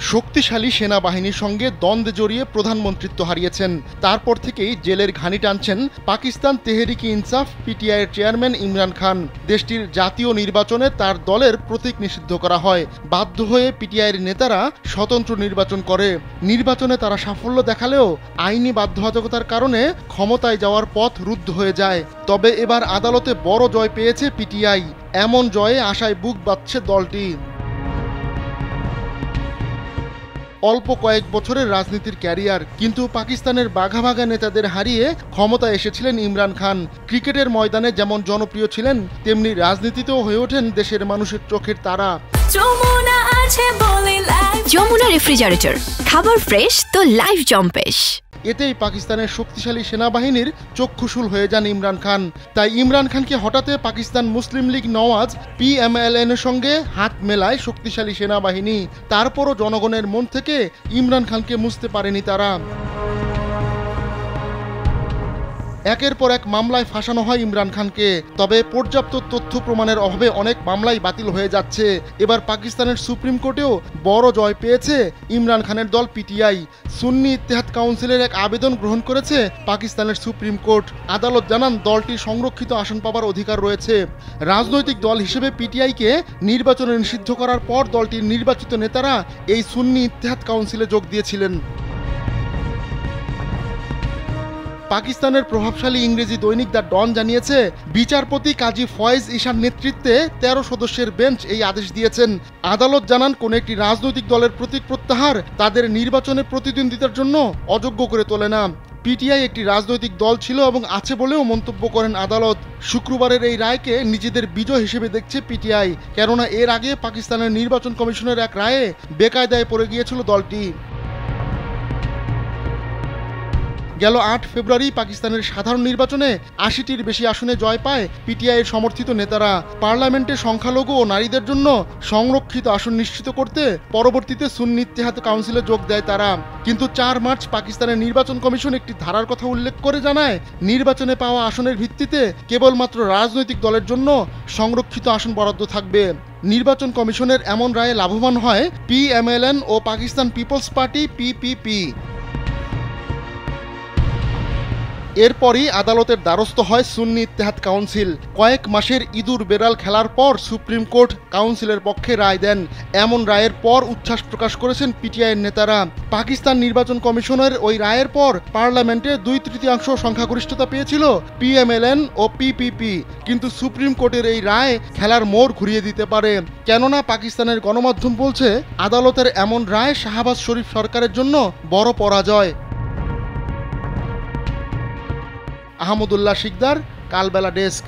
শক্তিশালী সেনাবাহিনীর সঙ্গে দ্বন্দ্বে জড়িয়ে প্রধানমন্ত্রিত্ব হারিয়েছেন। তারপর থেকেই জেলের ঘানি টানছেন পাকিস্তান তেহরিকে ইনসাফ পিটিআইয়ের চেয়ারম্যান ইমরান খান। দেশটির জাতীয় নির্বাচনে তার দলের প্রতীক নিষিদ্ধ করা হয়। বাধ্য হয়ে পিটিআইয়ের নেতারা স্বতন্ত্র নির্বাচন করে। নির্বাচনে তারা সাফল্য দেখালেও আইনি বাধ্যবাধকতার কারণে ক্ষমতায় যাওয়ার পথ রুদ্ধ হয়ে যায়। তবে এবার আদালতে বড় জয় পেয়েছে পিটিআই। এমন জয়ে আশায় বুক বাঁধছে দলটি। অল্প কয়েক বছরের রাজনীতির ক্যারিয়ার, কিন্তু পাকিস্তানের বাঘা বাঘা নেতাদের হারিয়ে ক্ষমতায় এসেছিলেন ইমরান খান। ক্রিকেটের ময়দানে যেমন জনপ্রিয় ছিলেন, তেমনি রাজনীতিতেও হয়ে ওঠেন দেশের মানুষের চোখের তারা। যমুনা রেফ্রিজারেটর, খাবার ফ্রেশ তো লাইফ জম্পেশ। এতেই পাকিস্তানের শক্তিশালী সেনাবাহিনীর চক্ষুশূল হয়ে যান ইমরান খান। তাই ইমরান খানকে হঠাতে পাকিস্তান মুসলিম লীগ নওয়াজ PMLN এর সঙ্গে হাত মেলায় শক্তিশালী সেনাবাহিনী। তারপরও জনগণের মন থেকে ইমরান খানকে মুছতে পারেনি তারা। একের পর এক মামলায় ফাঁসানো হয় ইমরান খানকে। তবে পর্যাপ্ত তথ্য প্রমাণের অভাবে অনেক মামলাই বাতিল হয়ে যাচ্ছে। এবার পাকিস্তানের সুপ্রিম কোর্টেও বড় জয় পেয়েছে ইমরান খানের দল পিটিআই। সুন্নি ইত্তেহাদ কাউন্সিলের এক আবেদন গ্রহণ করেছে পাকিস্তানের সুপ্রিম কোর্ট। আদালত জানান দলটির সংরক্ষিত আসন পাবার অধিকার রয়েছে। রাজনৈতিক দল হিসেবে পিটিআইকে নির্বাচনে নিষিদ্ধ করার পর দলটির নির্বাচিত নেতারা এই সুন্নি ইত্তেহাদ কাউন্সিলে যোগ দিয়েছিলেন। পাকিস্তানের প্রভাবশালী ইংরেজি দৈনিক দ্য ডন জানিয়েছে, বিচারপতি কাজী ফয়েজ ঈশার নেতৃত্বে 13 সদস্যের বেঞ্চ এই আদেশ দিয়েছেন। আদালত জানান, কোন একটি রাজনৈতিক দলের প্রতীক প্রত্যাহার তাদের নির্বাচনে প্রতিদ্বন্দ্বিতার জন্য অযোগ্য করে তোলে না। পিটিআই একটি রাজনৈতিক দল ছিল এবং আছে বলেও মন্তব্য করেন আদালত। শুক্রবারের এই রায়কে নিজেদের বিজয় হিসেবে দেখছে পিটিআই, কেননা এর আগে পাকিস্তানের নির্বাচন কমিশনের এক রায়ে বেকায়দায় পড়ে গিয়েছিল দলটি। গেল 8 ফেব্রুয়ারি পাকিস্তানের সাধারণ নির্বাচনে 80টির বেশি আসনে জয় পায় পিটিআইয়ের সমর্থিত নেতারা। পার্লামেন্টে সংখ্যালঘু ও নারীদের জন্য সংরক্ষিত আসন নিশ্চিত করতে পরবর্তীতে সুন্নি ইত্তেহাদ কাউন্সিলে যোগ দেয় তারা। কিন্তু 4 মার্চ পাকিস্তানের নির্বাচন কমিশন একটি ধারার কথা উল্লেখ করে জানায়, নির্বাচনে পাওয়া আসনের ভিত্তিতে কেবলমাত্র রাজনৈতিক দলের জন্য সংরক্ষিত আসন বরাদ্দ থাকবে। নির্বাচন কমিশনের এমন রায়ে লাভবান হয় PMLN ও পাকিস্তান পিপলস পার্টি PPP। এরপরই আদালতের দ্বারস্থ হয় সুন্নি ইত্তেহাদ কাউন্সিল। কয়েক মাসের ইঁদুর বেড়াল খেলার পর সুপ্রিম কোর্ট কাউন্সিলের পক্ষে রায় দেন। এমন রায়ের পর উচ্ছ্বাস প্রকাশ করেছেন পিটিআইয়ের নেতারা। পাকিস্তান নির্বাচন কমিশনের ওই রায়ের পর পার্লামেন্টে 2/3 সংখ্যাগরিষ্ঠতা পেয়েছিল PMLN ও PPP। কিন্তু সুপ্রিম কোর্টের এই রায় খেলার মোড় ঘুরিয়ে দিতে পারে, কেননা পাকিস্তানের গণমাধ্যম বলছে আদালতের এমন রায় শাহবাজ শরীফ সরকারের জন্য বড় পরাজয়। আহমদুল্লাহ শিকদার, কালবেলা ডেস্ক।